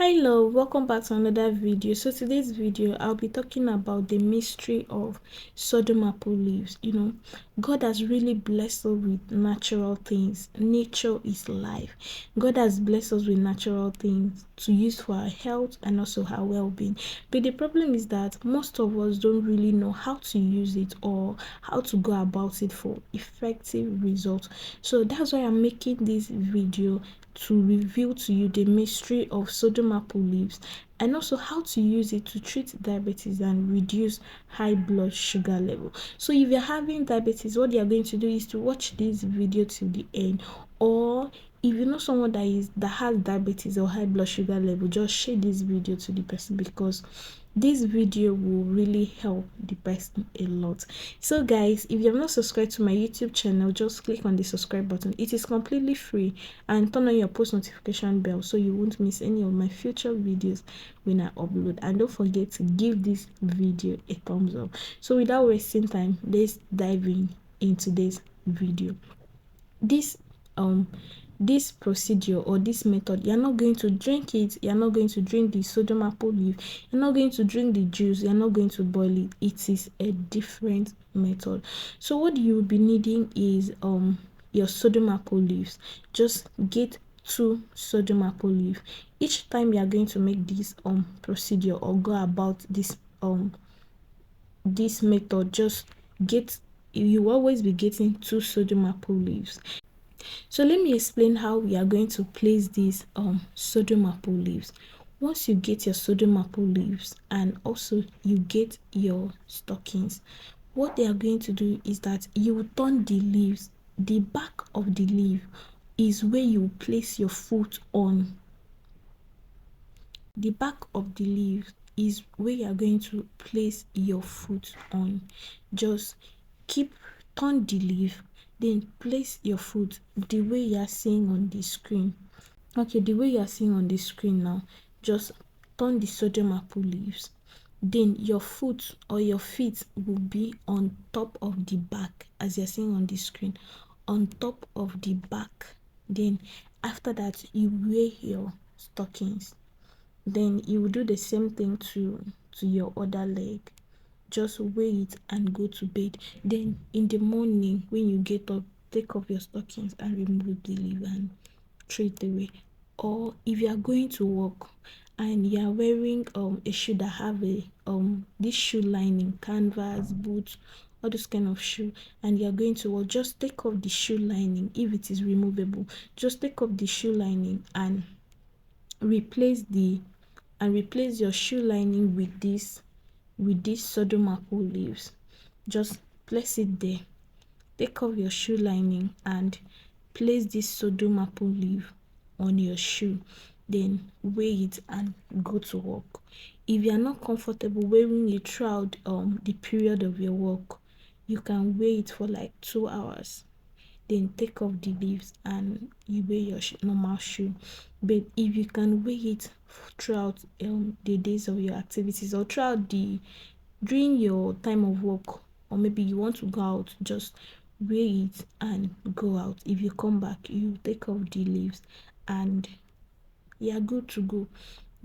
Hello, welcome back to another video. So today's video I'll be talking about the mystery of Sodom Apple leaves. God has really blessed us with natural things. Nature is life. God has blessed us with natural things to use for our health and also our well-being. But the problem is that most of us don't really know how to use it or how to go about it for effective results. So that's why I'm making this video to reveal to you the mystery of Sodom Apple leaves and also how to use it to treat diabetes and reduce high blood sugar level. So if you're having diabetes, what you're going to do is to watch this video till the end, or if you know someone that has diabetes or high blood sugar level, just share this video to the person because this video will really help the person a lot. So guys, if you have not subscribed to my YouTube channel, just click on the subscribe button. It is completely free, and turn on your post notification bell so you won't miss any of my future videos when I upload. And don't forget to give this video a thumbs up. So without wasting time, let's dive into this video. This procedure or this method, you're not going to drink it, you're not going to drink the Sodom Apple leaf, you're not going to drink the juice, you're not going to boil it. It is a different method. So what you will be needing is your Sodom Apple leaves. Just get 2 Sodom Apple leaf. Each time you are going to make this procedure or go about this method, just you always be getting 2 Sodom Apple leaves. So let me explain how we are going to place these Sodom Apple leaves. Once you get your Sodom Apple leaves and also you get your stockings, what they are going to do is that you will turn the leaves. The back of the leaf is where you place your foot on. The back of the leaf is where you are going to place your foot on. Just turn the leaf, then place your foot the way you are seeing on the screen. Okay, the way you are seeing on the screen now, just turn the Sodom Apple leaves. Then your foot or your feet will be on top of the back as you're seeing on the screen, on top of the back. Then after that, you wear your stockings. Then you will do the same thing to your other leg. Just wear it and go to bed. Then in the morning when you get up, take off your stockings and remove the leaf and throw it away. Or if you are going to work and you are wearing a shoe that have a this shoe lining, canvas, boots, all those kind of shoe, and you are going to work, just take off the shoe lining. If it is removable, just take off the shoe lining and replace your shoe lining with this Sodom Apple leaves. Just place it there. Take off your shoe lining and place this Sodom Apple leaf on your shoe. Then wear it and go to work. If you are not comfortable wearing it throughout the period of your work, you can wear it for like 2 hours. Then take off the leaves and you wear your normal shoe. But if you can wear it throughout the days of your activities or during your time of work, or maybe you want to go out, just wear it and go out. If you come back, you take off the leaves and you are good to go.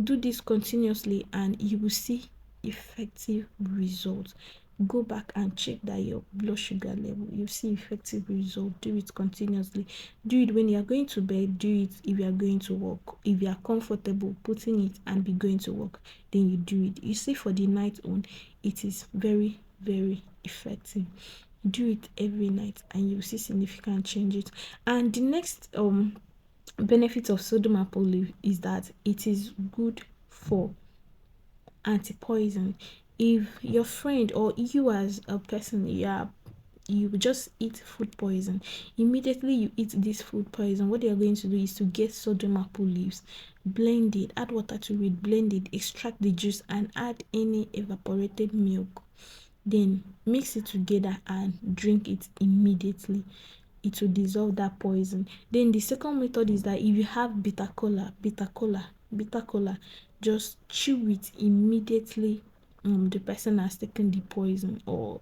Do this continuously and you will see effective results. Go back and check that your blood sugar level, you see effective results. Do it continuously. Do it when you are going to bed. Do it if you are going to work. If you are comfortable putting it and be going to work, then you do it. You see, for the night on, it is very, very effective. Do it every night and you see significant changes. And the next benefit of Sodom Apple leaf is that it is good for anti-poison. If your friend or you as a person, you just eat food poison, immediately you eat this food poison, what they are going to do is to get Sodom Apple leaves, blend it, add water to it, blend it, extract the juice and add any evaporated milk. Then mix it together and drink it immediately. It will dissolve that poison. Then the second method is that if you have bitter cola, just chew it immediately. The person has taken the poison, or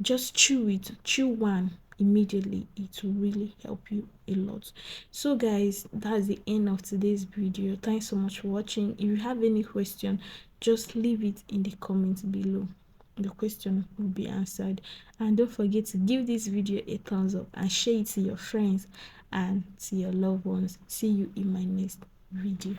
just chew one immediately, it will really help you a lot. So guys, that's the end of today's video. Thanks so much for watching. If you have any question, just leave it in the comments below. The question will be answered. And don't forget to give this video a thumbs up and share it to your friends and to your loved ones. See you in my next video.